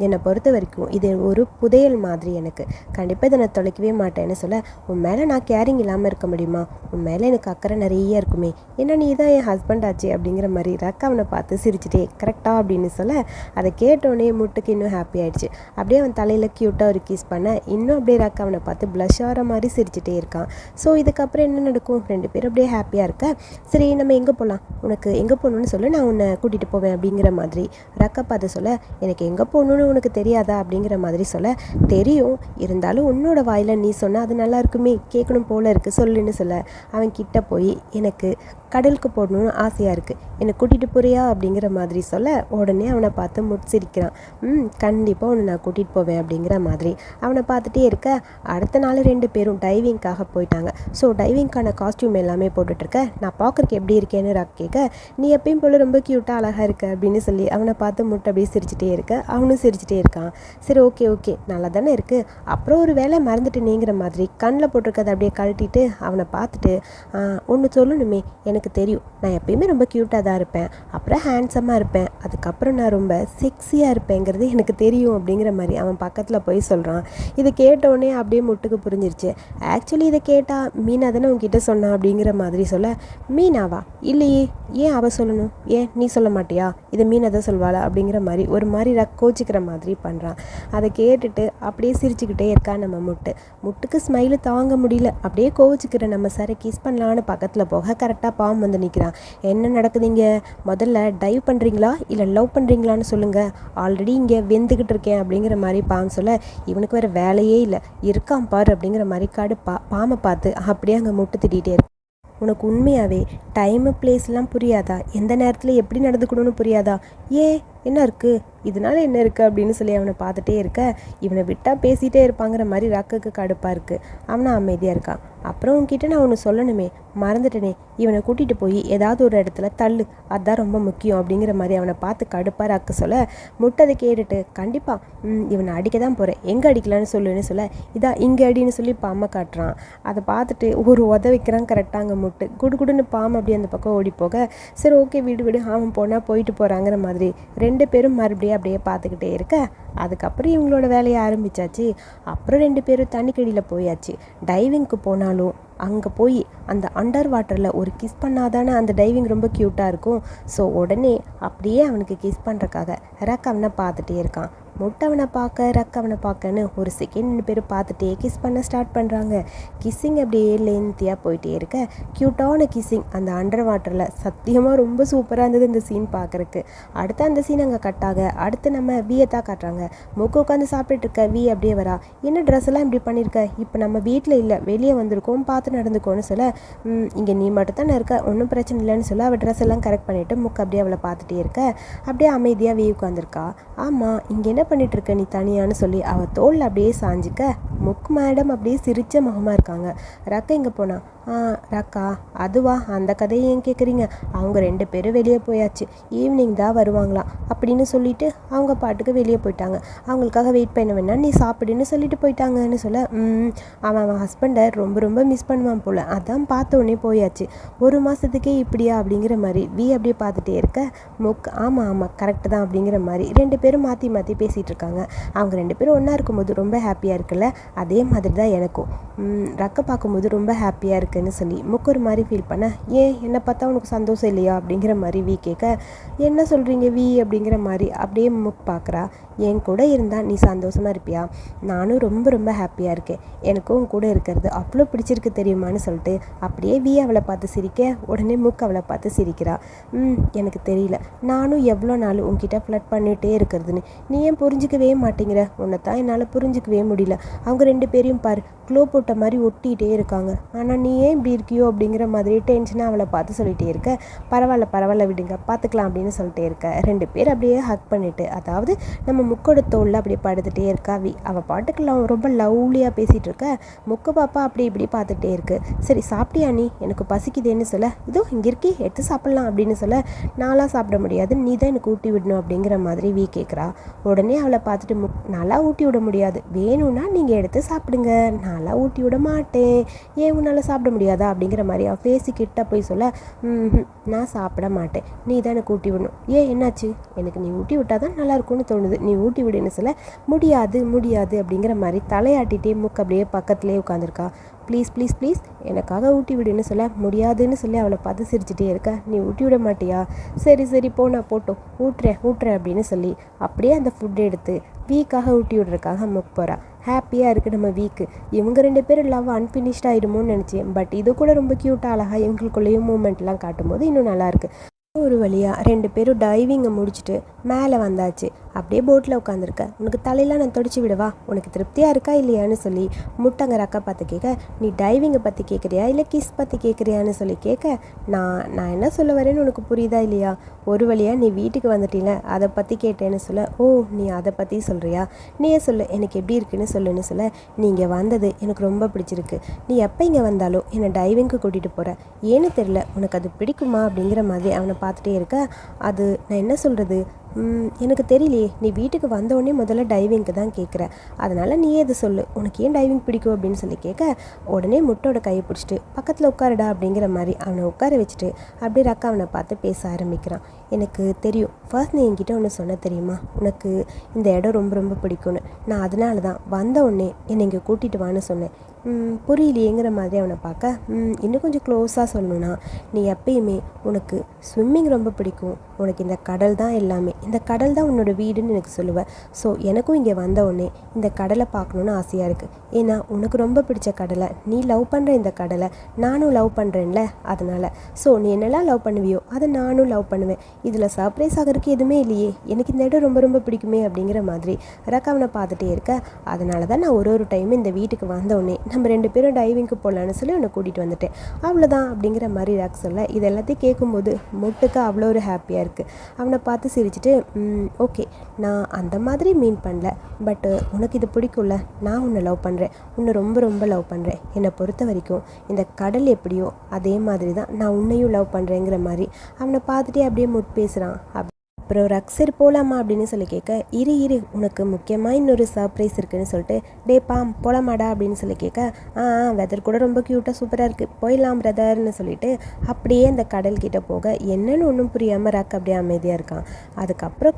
என்னை பொறுத்த வரைக்கும் இது ஒரு புதையல் மாதிரி, எனக்கு கண்டிப்பாக இதை நான் தொலைக்கவே மாட்டேன்னு சொல்ல, உன் மேலே நான் கேரிங் இல்லாமல் இருக்க முடியுமா, உன் மேலே எனக்கு அக்கறை நிறைய இருக்குமே, ஏன்னா நீ தான் என் ஹஸ்பண்ட் தாண்டாச்சு அப்படிங்கிற மாதிரி ரக் அவனை பார்த்து சிரிச்சிட்டே கரெக்டா அப்படின்னு சொல்ல அதை கேட்டோடனே முட்டுக்கு இன்னும் ஹாப்பி ஆயிடுச்சு. அப்படியே அவன் தலையில் க்யூட்டாக ஒரு கிஸ் பண்ண இன்னும் அப்படியே ரக் அவனை பார்த்து ப்ளஷ் ஆகிற மாதிரி சிரிச்சிட்டே இருக்கான். ஸோ இதுக்கப்புறம் என்ன நடக்கும், 2 பேரும் அப்படியே ஹாப்பியாக இருக்க. சரி நம்ம எங்கே போகலாம், உனக்கு எங்கே போகணுன்னு சொல்ல நான் உன்னை கூட்டிகிட்டு போவேன் அப்படிங்கிற மாதிரி ரக்கை பார்த்து சொல்ல எனக்கு எங்கே போகணுன்னு உனக்கு தெரியாதா அப்படிங்கிற மாதிரி சொல்ல தெரியும், இருந்தாலும் உன்னோட வாயில் நீ சொன்னால் அது நல்லா இருக்குமே, கேட்கணும் போல இருக்குது சொல்லுன்னு சொல்ல அவன் கிட்ட போய் எனக்கு கடலுக்கு போடணும்னு ஆசையாக இருக்குது, என்னை கூட்டிகிட்டு போறியா அப்படிங்கிற மாதிரி சொல்ல உடனே அவனை பார்த்து முட்சிரிக்கிறான். கண்டிப்பாக உன்னை நான் கூட்டிகிட்டு போவேன் அப்படிங்கிற மாதிரி அவனை பார்த்துட்டே இருக்க. அடுத்த நாள் 2 பேரும் டைவிங்காக போயிட்டாங்க. ஸோ டைவிங்க்கான காஸ்டியூம் எல்லாமே போட்டுட்ருக்க. நான் பார்க்குறக்கு எப்படி இருக்கேன்னு ரக் கேட்க நீ எப்பயும் போல் ரொம்ப க்யூட்டாக அழகாக இருக்க அப்படின்னு சொல்லி அவனை பார்த்து முட்டை அப்படியே சிரிச்சிட்டே இருக்க. அவனும் சிரிச்சிட்டே இருக்கான். சரி ஓகே நல்லா தானே இருக்குது, அப்புறம் ஒரு வேலை மறந்துட்டேனேங்கிற மாதிரி கண்ணில் போட்டிருக்கதை அப்படியே கழட்டிட்டு அவனை பார்த்துட்டு ஒன்று சொல்லணுமே, எனக்கு தெரியும் நான் எப்பயுமே ரொம்ப க்யூட்டாக தான் இருப்பேன், அப்புறம் ஹேண்ட்ஸமாக இருப்பேன், அதுக்கப்புறம் நான் ரொம்ப செக்ஸியாக இருப்பேங்கிறது எனக்கு தெரியும் அப்படிங்கிற மாதிரி அவன் பக்கத்தில் போய் சொல்கிறான். இதை கேட்டோடனே அப்படியே முட்டுக்கு புரிஞ்சிருச்சு. ஆக்சுவலி இதை கேட்டால் மீனா தானே உங்ககிட்ட சொன்னான் அப்படிங்கிற மாதிரி சொல்ல மீனாவா, இல்லையே ஏன் அவள் சொல்லணும், ஏன் நீ சொல்ல மாட்டியா, இதை மீனா தான் சொல்வாளா அப்படிங்கிற மாதிரி ஒரு மாதிரி கோச்சிக்கிற மாதிரி பண்ணுறான். அதை கேட்டுட்டு அப்படியே சிரிச்சுக்கிட்டே இருக்கா நம்ம முட்டுக்கு ஸ்மைலு தாங்க முடியல. அப்படியே கோவிச்சுக்கிற நம்ம சாரை கிஸ் பண்ணலான்னு பக்கத்தில் போக கரெக்டாக பாவம் வந்து நிற்கிறான். என்ன நடக்குதுங்க, முதல்ல டைவ் பண்ணுறீங்களா இல்லை லவ் பண்ணுறீங்களான்னு சொல்லுங்கள், ஆல்ரெடி இங்கே வெந்துக்கிட்டு இருக்கேன் அப்படிங்கிற மாதிரி பாவம் சொல்ல இவனுக்கு வேறு வேலையே இல்லை, இருக்கான் பாரு அப்படிங்கிற மாதிரி பாமை பார்த்து அப்படியே அங்கே முட்டு திட்டிகிட்டே இருக்கு. உனக்கு உண்மையாகவே டைமு பிளேஸ்லாம் புரியாதா, எந்த நேரத்தில் எப்படி நடந்துக்கணும்னு புரியாதா, என்ன இருக்குது இதனால என்ன இருக்குது அப்படின்னு சொல்லி அவனை பார்த்துட்டே இருக்க. இவனை விட்டால் பேசிகிட்டே இருப்பாங்கிற மாதிரி ரக்குக்கு கடுப்பாக இருக்குது. அவனை அமைதியாக இருக்கான். அப்புறம் உன்கிட்ட நான் ஒன்று சொல்லணுமே, மறந்துட்டேனே, இவனை கூட்டிகிட்டு போய் ஏதாவது ஒரு இடத்துல தள்ளு, அதுதான் ரொம்ப முக்கியம் அப்படிங்கிற மாதிரி அவனை பார்த்து கடுப்பாக ரக்கு சொல்ல முட்டதை கேட்டுட்டு கண்டிப்பாக இவனை அடிக்க தான் போகிறேன், எங்கே அடிக்கலான்னு சொல்லுன்னு சொல்ல இதா இங்கே அடின்னு சொல்லி பாம்பை காட்டுறான். அதை பார்த்துட்டு ஒரு வைக்கிறான் கரெக்டாக அங்கே முட்டு குடுகுடுன்னு பாம்பு அப்படி அந்த பக்கம் ஓடி போக சரி ஓகே விடு அவன் போனால் போயிட்டு போகிறாங்கிற மாதிரி 2 பேரும் மறுபடியும் அப்படியே பார்த்துக்கிட்டே இருக்க. அதுக்கப்புறம் இவங்களோட வேலையை ஆரம்பித்தாச்சு. அப்புறம் 2 பேரும் தண்ணிக்கடியில் போயாச்சு. டைவிங்க்கு போனாலும் அங்கே போய் அந்த அண்டர் வாட்டரில் ஒரு கிஸ் பண்ணாதானே அந்த டைவிங் ரொம்ப க்யூட்டாக இருக்கும். ஸோ உடனே அப்படியே அவனுக்கு கிஸ் பண்ணுறக்காக ரக் அவனை பார்த்துட்டே இருக்கான். முட்டை அவனை பார்க்க ரக் அவனை பார்க்கன்னு ஒரு செகண்ட் 2 பேரும் பார்த்துட்டே கிஸ் பண்ண ஸ்டார்ட் பண்ணுறாங்க. கிஸ்ஸிங் அப்படியே லென்த்தியாக போயிட்டே இருக்க க்யூட்டான கிஸ்ஸிங் அந்த அண்டர் வாட்டரில் சத்தியமாக ரொம்ப சூப்பராக இருந்தது இந்த சீன் பார்க்குறக்கு. அடுத்து அந்த சீன் அங்கே கட்டாக அடுத்து நம்ம வியை தான் காட்டுறாங்க. முக்கு உட்காந்து சாப்பிட்டுட்டு இருக்க வி அப்படியே வரா, என்ன ட்ரெஸ் எல்லாம் இப்படி பண்ணியிருக்க, இப்போ நம்ம வீட்டில் இல்லை வெளியே வந்திருக்கோம், பார்த்து நடந்துக்கோன்னு சொல்ல இங்கே நீ மட்டும் தானே இருக்க, ஒன்றும் பிரச்சனை இல்லைன்னு சொல்ல அவள் ட்ரெஸ் எல்லாம் கரெக்ட் பண்ணிவிட்டு முக்கு அப்படியே அவளை பார்த்துட்டே இருக்க. அப்படியே அமைதியாக வி உட்காந்துருக்கா. ஆமாம் இங்கே என்ன பண்ணிட்டு இருக்க நீ தனியான்னு சொல்லி அவள் தோளில் அப்படியே சாஞ்சிக்க முக்கு மேடம் அப்படியே சிரிச்ச முகமாக இருக்காங்க. ரக்க எங்கே போனா, ரக்கா அதுவா, அந்த கதையை ஏன் கேட்குறீங்க, அவங்க 2 பேரும் வெளியே போயாச்சு, ஈவினிங் தான் வருவாங்களாம் அப்படின்னு சொல்லிட்டு அவங்க பாட்டுக்கு வெளியே போயிட்டாங்க, அவங்களுக்காக வெயிட் பண்ண வேணாம் நீ சாப்பிடுன்னு சொல்லிட்டு போயிட்டாங்கன்னு சொல்ல அவன் ஹஸ்பண்டை ரொம்ப மிஸ் பண்ணுவான் போல், அதான் பார்த்த உடனே போயாச்சு, 1 மாதத்துக்கே இப்படியா அப்படிங்கிற மாதிரி வி அப்படியே பார்த்துட்டே இருக்க ஆமாம் கரெக்டு தான் அப்படிங்கிற மாதிரி 2 பேரும் மாற்றி பேசிகிட்டு இருக்காங்க. அவங்க 2 பேரும் ஒன்றா இருக்கும்போது ரொம்ப ஹாப்பியாக இருக்குல்ல, அதே மாதிரி தான் எனக்கும் ரக்க பார்க்கும்போது ரொம்ப ஹாப்பியாக இருக்குன்னு சொல்லி முக்கு ஒரு மாதிரி ஃபீல் பண்ண ஏன் என்னை பார்த்தா உனக்கு சந்தோஷம் இல்லையா அப்படிங்கிற மாதிரி வி கேட்க என்ன சொல்கிறீங்க வி அப்படிங்கிற மாதிரி அப்படியே முக் பார்க்குறா. என் கூட இருந்தால் நீ சந்தோஷமாக இருப்பியா, நானும் ரொம்ப ஹாப்பியாக இருக்கேன், எனக்கும் உன் கூட இருக்கிறது அவ்வளோ பிடிச்சிருக்கு தெரியுமான்னு சொல்லிட்டு அப்படியே வி அவளை பார்த்து சிரிக்க உடனே முக் அவளை பார்த்து சிரிக்கிறா. எனக்கு தெரியல நானும் எவ்வளோ நாள் உன்கிட்ட ஃப்ளட் பண்ணிகிட்டே இருக்கிறதுன்னு, நீ ஏன் புரிஞ்சிக்கவே மாட்டேங்கிற, உன்னை தான் என்னால் புரிஞ்சிக்கவே முடியல, அவங்க 2 பேரையும் பாரு க்ளோ போட்ட மாதிரி ஒட்டிகிட்டே இருக்காங்க, ஆனால் நீ ஏன் இப்படி இருக்கியோ அப்படிங்கிற மாதிரி டென்ஷனாக அவளை பார்த்து சொல்லிகிட்டே இருக்க. பரவாயில்ல விடுங்க பார்த்துக்கலாம் அப்படின்னு சொல்லிட்டே இருக்க. 2 பேர் அப்படியே ஹக் பண்ணிவிட்டு அதாவது நம்ம முக்கோட தோளில் அப்படியே படுத்துகிட்டே இருக்கா வி. அவள் பாட்டுக்கெல்லாம் ரொம்ப லவ்லியாக பேசிகிட்டு இருக்க. முக்கு பாப்பா அப்படி இப்படி பார்த்துட்டே இருக்கு. சரி சாப்பிட்டியா நீ, எனக்கு பசிக்குதேன்னு சொல்ல இதோ இங்கே இருக்கே எடுத்து சாப்பிட்லாம் அப்படின்னு சொல்ல நான்லாம் சாப்பிட முடியாது, நீ தான் எனக்கு ஊட்டி விடணும் அப்படிங்கிற மாதிரி வி கேட்குறா. உடனே அவளை பார்த்துட்டு நான்லாம் ஊட்டி விட முடியாது, வேணும்னா நீங்கள் எடுத்து சாப்பிடுங்க, நான்லாம் ஊட்டி விட மாட்டேன், ஏன் உன்னால் சாப்பிட சாப்பிட முடியாதா அப்படிங்கிற மாதிரி அவள் பேசிக்கிட்ட போய் சொல்ல, நான் சாப்பிட மாட்டேன், நீ தான் எனக்கு ஊட்டி விடணும். ஏன் என்னாச்சு? எனக்கு நீ ஊட்டி விட்டால் தான் நல்லாயிருக்கும்னு தோணுது, நீ ஊட்டி விடுன்னு சொல்ல, முடியாது முடியாது அப்படிங்கிற மாதிரி தலையாட்டிகிட்டே மூக்கு அப்படியே பக்கத்துலேயே உட்காந்துருக்கா. ப்ளீஸ் ப்ளீஸ் ப்ளீஸ் எனக்காக ஊட்டி விடுன்னு சொல்ல, முடியாதுன்னு சொல்லி அவளை பார்த்து சிரிச்சிட்டே இருக்க. நீ ஊட்டி விட மாட்டியா? சரி சரி போ, நான் போட்டோம் ஊட்டுறேன் அப்படின்னு சொல்லி அப்படியே அந்த ஃபுட் எடுத்து வீக்காக ஊட்டி விடுறதுக்காக மூக்கு போகிறா. ஹாப்பியாக இருக்குது நம்ம வீக்கு. இவங்க 2 பேரும் லவ் அன்ஃபினிஷ்ட் ஆகிடுமோன்னு நினச்சேன். பட் இது கூட ரொம்ப க்யூட்டாக அழகாக இவங்களுக்குள்ளேயும் மூமெண்ட்லாம் காட்டும்போது இன்னும் நல்லாயிருக்கு. ஒரு வழியாக 2 பேரும் டைவிங்கை முடிச்சுட்டு மேலே வந்தாச்சு. அப்படியே போட்டில் உட்காந்துருக்க. உனக்கு தலையெல்லாம் நான் தொடச்சி விடவா, உனக்கு திருப்தியாக இருக்கா இல்லையான்னு சொல்லி முட்டங்கிற அக்கா பார்த்து கேட்க, நீ டைவிங்கை பற்றி கேட்குறியா இல்லை கிஸ் பற்றி கேட்குறியான்னு சொல்லி கேட்க, நான் என்ன சொல்ல வரேன்னு உனக்கு புரியுதா இல்லையா? ஒரு வழியாக நீ வீட்டுக்கு வந்துட்டீங்கள, அதை பற்றி கேட்டேன்னு சொல்ல, ஓ நீ அதை பற்றி சொல்கிறியா, நீயே சொல்லு எனக்கு எப்படி இருக்குன்னு சொல்லுன்னு சொல்ல, நீ இங்கே வந்தது எனக்கு ரொம்ப பிடிச்சிருக்கு. நீ எப்போ இங்கே வந்தாலும் என்னை டைவிங்க்கு கூட்டிகிட்டு போகிற, ஏன்னு தெரில, உனக்கு அது பிடிக்குமா அப்படிங்கிற மாதிரி அவனை பார்த்துட்டே இருக்க. அது நான் என்ன சொல்கிறது, எனக்கு தெரியலையே, நீ வீட்டுக்கு வந்தோடனே முதல்ல டைவிங்க்கு தான் கேட்குற, அதனால் நீயே இது சொல்லு, உனக்கு ஏன் டைவிங் பிடிக்கும் அப்படின்னு சொல்லி கேட்க, உடனே முட்டோட கையை பிடிச்சிட்டு பக்கத்தில் உட்காருடா அப்படிங்கிற மாதிரி அவனை உட்கார வச்சுட்டு அப்படியே ரக்கா அவனை பார்த்து பேச ஆரம்பிக்கிறான். எனக்கு தெரியும், ஃபர்ஸ்ட் நீ என்கிட்ட ஒன்று சொன்ன தெரியுமா, உனக்கு இந்த இடம் ரொம்ப ரொம்ப பிடிக்கும்னு. நான் அதனால தான் வந்த உடனே என்னை இங்கே கூட்டிகிட்டு வான்னு சொன்னேன். புரியலையேங்கிற மாதிரி அவனை பார்க்க, இன்னும் கொஞ்சம் க்ளோஸாக சொல்லணுன்னா, நீ எப்பயுமே உனக்கு ஸ்விம்மிங் ரொம்ப பிடிக்கும், உனக்கு இந்த கடல் தான் எல்லாமே, இந்த கடல் தான் உன்னோட வீடுன்னு எனக்கு சொல்லுவேன். ஸோ எனக்கும் இங்கே வந்த உடனே இந்த கடலை பார்க்கணுன்னு ஆசையாக இருக்குது. ஏன்னா உனக்கு ரொம்ப பிடிச்ச கடலை, நீ லவ் பண்ணுற இந்த கடலை நானும் லவ் பண்ணுறேன்ல, அதனால் ஸோ நீ என்னெல்லாம் லவ் பண்ணுவியோ அதை நானும் லவ் பண்ணுவேன். இதில் சர்ப்ரைஸ் ஆகிறதுக்கு எதுவுமே இல்லையே, எனக்கு இந்த இடம் ரொம்ப ரொம்ப பிடிக்குமே அப்படிங்கிற மாதிரி ரக்காவனை பார்த்துட்டே இருக்க. அதனால தான் நான் ஒரு டைம் இந்த வீட்டுக்கு வந்தோடனே நம்ம 2 பேரும் டைவிங்க்கு போகலான்னு சொல்லி அவனை கூட்டிகிட்டு வந்துட்டேன், அவ்வளோதான் அப்படிங்கிற மாதிரி ராக் சொல்ல. இது எல்லாத்தையும் கேட்கும்போது முட்டுக்கு அவ்வளோ ஒரு ஹாப்பியாக இருக்குது. அவனை பார்த்து சிரிச்சுட்டு, ஓகே நான் அந்த மாதிரி மீன் பண்ணல, பட்டு உனக்கு இது பிடிக்கும்ல, நான் உன்னை லவ் பண்ணுறேன், உன்னை ரொம்ப ரொம்ப லவ் பண்ணுறேன். என்னை பொறுத்த வரைக்கும் இந்த கடல் எப்படியோ அதே மாதிரி தான் நான் உன்னையும் லவ் பண்ணுறேங்கிற மாதிரி அவனை பார்த்துட்டே அப்படியே பேசுகிறான். அப்புறம் ரக்ஸர் போகலாமா அப்படின்னு சொல்லி கேட்க, இரு உனக்கு முக்கியமாக இன்னொரு சர்ப்ரைஸ் இருக்குதுன்னு சொல்லிட்டு, போகலாமாடா அப்படின்னு சொல்லி கேட்க, வெதர் கூட ரொம்ப க்யூட்டாக சூப்பராக இருக்குது, போயிடலாம் பிரதர்னு சொல்லிட்டு அப்படியே அந்த கடல்கிட்ட போக என்னன்னு ஒன்றும் புரியாமல் ரக் அப்படியே அமைதியாக இருக்கான். அதுக்கப்புறம்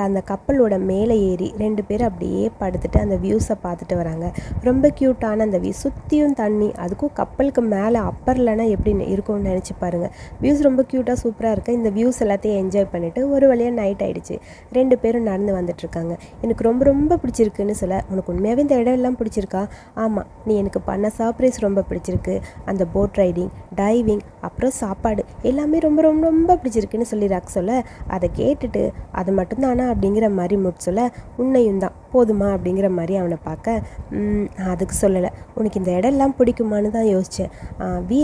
அந்த கப்பலோட மேலே ஏறி 2 பேரும் அப்படியே படுத்துட்டு அந்த வியூஸை பார்த்துட்டு வராங்க. ரொம்ப க்யூட்டான அந்த வியூ, சுற்றியும் தண்ணி, அதுக்கும் கப்பலுக்கு மேலே அப்பர்லனா எப்படி இருக்கும்னு நினச்சி பாருங்கள். வியூஸ் ரொம்ப க்யூட்டாக சூப்பராக இருக்குது. இந்த வியூஸ் எல்லாத்தையும் என்ஜாய் பண்ணிவிட்டு ஒரு வழியாக நைட் ஆகிடுச்சு. 2 பேரும் நடந்து வந்துட்டுருக்காங்க. எனக்கு ரொம்ப ரொம்ப பிடிச்சிருக்குன்னு சொல்ல, உனக்கு உண்மையாகவே இந்த இடம் எல்லாம் பிடிச்சிருக்கா? ஆமாம், நீ எனக்கு பண்ண சர்ப்ரைஸ் ரொம்ப பிடிச்சிருக்கு, அந்த போட் ரைடிங், டைவிங், அப்புறம் சாப்பாடு எல்லாமே ரொம்ப ரொம்ப ரொம்ப பிடிச்சிருக்குன்னு சொல்லி ராக் சொல்ல, அதை கேட்டுட்டு அது மட்டும்தானா அப்படிங்கிற மாதிரி சொல்ல, உன்னையும் தான் போதுமா அப்படிங்கிற மாதிரி அவனை பார்க்க, அதுக்கு சொல்லலை, உனக்கு இந்த இடம் எல்லாம் பிடிக்குமான்னு தான் யோசித்தேன்.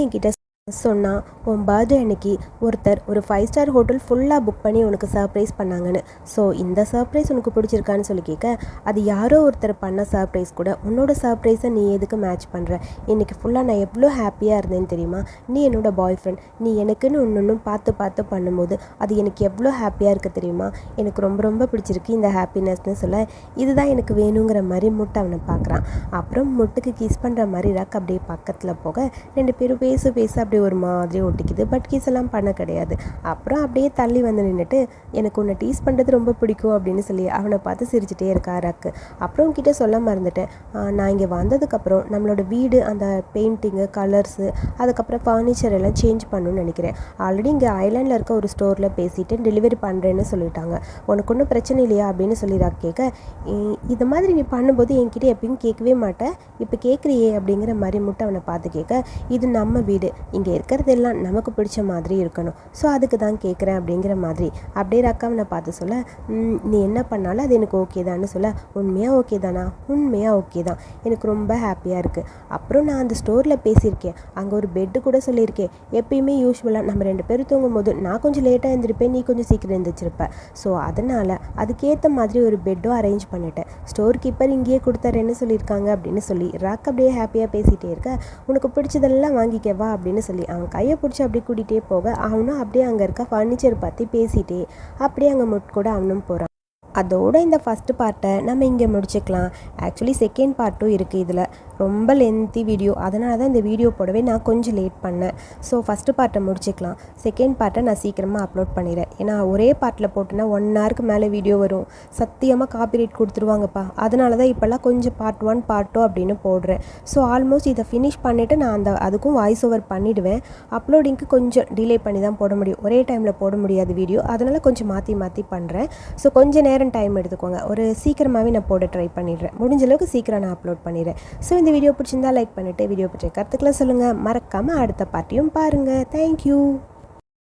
என்கிட்ட சொன்னால் உன் பர்த்டே அன்னைக்கு ஒருத்தர் ஒரு 5 ஸ்டார் ஹோட்டல் ஃபுல்லாக புக் பண்ணி உனக்கு சர்ப்ரைஸ் பண்ணாங்கன்னு. ஸோ இந்த சர்ப்ரைஸ் உனக்கு பிடிச்சிருக்கான்னு சொல்லி கேட்க, அது யாரோ ஒருத்தர் பண்ண சர்ப்ரைஸ் கூட உன்னோட சர்ப்ரைஸை நீ எதுக்கு மேட்ச் பண்ணுற? இன்றைக்கி ஃபுல்லாக நான் எவ்வளோ ஹாப்பியாக இருந்தேன்னு தெரியுமா? நீ என்னோடய பாய் ஃப்ரெண்ட், நீ எனக்குன்னு ஒன்று பார்த்து பண்ணும்போது அது எனக்கு எவ்வளோ ஹாப்பியாக இருக்குது தெரியுமா? எனக்கு ரொம்ப ரொம்ப பிடிச்சிருக்கு இந்த ஹாப்பினஸ்ன்னு சொல்ல, இதுதான் எனக்கு வேணுங்கிற மாதிரி முட்டை அவனை பார்க்குறான். அப்புறம் முட்டுக்கு கிஸ் பண்ணுற மாதிரி ராக் அப்படியே பக்கத்தில் போக 2 பேரும் பேச அப்படியே ஒரு மாதிரி ஒட்டிக்குது. பட் கிஸ் எல்லாம் பண்ண கிடையாது. அப்புறம் அப்படியே தள்ளி வந்து நின்றுட்டு, எனக்கு உன்னை டீஸ் பண்ணுறது ரொம்ப பிடிக்கும் அப்படின்னு சொல்லி அவனை பார்த்து சிரிச்சிட்டே இருக்கா ராக்கு. அப்புறம் கிட்டே சொல்ல மறந்துட்டேன், நான் இங்கே வந்ததுக்கப்புறம் நம்மளோட வீடு அந்த பெயிண்டிங்கு, கலர்ஸு, அதுக்கப்புறம் ஃபர்னிச்சர் எல்லாம் சேஞ்ச் பண்ணணும்னு நினைக்கிறேன். ஆல்ரெடி இங்கே ஐலாண்டில் இருக்க ஒரு ஸ்டோரில் பேசிவிட்டு டெலிவரி பண்ணுறேன்னு சொல்லிட்டாங்க. உனக்கு ஒன்றும் பிரச்சனை இல்லையா அப்படின்னு சொல்லி ராக் கேட்க, இது மாதிரி நீ பண்ணும்போது என்கிட்ட எப்பயும் கேட்கவே மாட்டேன், இப்போ கேட்குறியே அப்படிங்கிற மாதிரி முட்டை அவனை பார்த்து கேட்க, இது நம்ம வீடு, இங்கே இருக்கிறதெல்லாம் நமக்கு பிடிச்ச மாதிரி இருக்கணும், ஸோ அதுக்கு தான் கேட்குறேன் அப்படிங்கிற மாதிரி அப்படியே ரக்காவனை பார்த்து சொல்ல, நீ என்ன பண்ணாலும் அது எனக்கு ஓகே தான்னு சொல்ல, உண்மையாக ஓகே தானா? உண்மையாக ஓகே தான், எனக்கு ரொம்ப ஹாப்பியாக இருக்குது. அப்புறம் நான் அந்த ஸ்டோரில் பேசியிருக்கேன், அங்கே ஒரு பெட்டு கூட சொல்லியிருக்கேன். எப்பயுமே யூஸ்வலாக நம்ம 2 பேரும் தூங்கும் போது நான் கொஞ்சம் லேட்டாக எழுந்திருப்பேன், நீ கொஞ்சம் சீக்கிரம் எழுந்திரிச்சிருப்பேன். ஸோ அதனால் அதுக்கேற்ற மாதிரி ஒரு பெட்டும் அரேஞ்ச் பண்ணிட்டேன், ஸ்டோர் கீப்பர் இங்கேயே கொடுத்தாருன்னு சொல்லியிருக்காங்க அப்படின்னு சொல்லி ராக் அப்படியே ஹாப்பியாக பேசிகிட்டே இருக்க, உனக்கு பிடிச்சதெல்லாம் வாங்கிக்கவா அப்படின்னு சொல்லி அவன் கையை பிடிச்சி அப்படியே கூட்டிகிட்டே போக, அவனும் அப்படியே அங்கே இருக்க ஃபர்னிச்சர் பற்றி பேசிகிட்டே அப்படியே அங்கே கூட அவனும் போகிறான். அதோட இந்த ஃபஸ்ட்டு பார்ட்டை நம்ம இங்கே முடிச்சுக்கலாம். ஆக்சுவலி செகண்ட் பார்ட்டும் இருக்குது இதில். ரொம்ப லென்த்தி வீடியோ, அதனால தான் இந்த வீடியோ போடவே நான் கொஞ்சம் லேட் பண்ணேன். ஸோ ஃபஸ்ட்டு பார்ட்டை முடிச்சுக்கலாம். செகண்ட் பார்ட்டை நான் சீக்கிரமாக அப்லோட் பண்ணிடுறேன். ஏன்னா ஒரே பார்ட்டில் போட்டேன்னா 1 ஹவருக்கு மேலே வீடியோ வரும், சத்தியமாக காப்பிரைட் கொடுத்துருவாங்கப்பா. அதனால தான் இப்போல்லாம் கொஞ்சம் பார்ட் 1 பார்ட் 2 அப்படின்னு போடுறேன். ஸோ ஆல்மோஸ்ட் இதை ஃபினிஷ் பண்ணிவிட்டு நான் அதுக்கும் வாய்ஸ் ஓவர் பண்ணிவிடுவேன். அப்லோடிங்க்கு கொஞ்சம் டிலே பண்ணி தான் போட முடியும், ஒரே டைமில் போட முடியாது வீடியோ. அதனால் கொஞ்சம் மாற்றி மாற்றி பண்ணுறேன். ஸோ கொஞ்சம் நேரம் டைம் எடுத்துக்கோங்க. ஒரு சீக்கிரமாகவே நான் போட ட்ரை பண்ணிடுறேன். முடிஞ்ச அளவுக்கு சீக்கிரம் நான் அப்லோட் பண்ணிடுறேன். ஸோ இந்த வீடியோ பிடிச்சிருந்தா லைக் பண்ணிவிட்டு வீடியோ பற்றி கருத்துக்களை சொல்லுங்கள். மறக்காமல் அடுத்த பார்ட்டியும் பாருங்கள். தேங்க்யூ.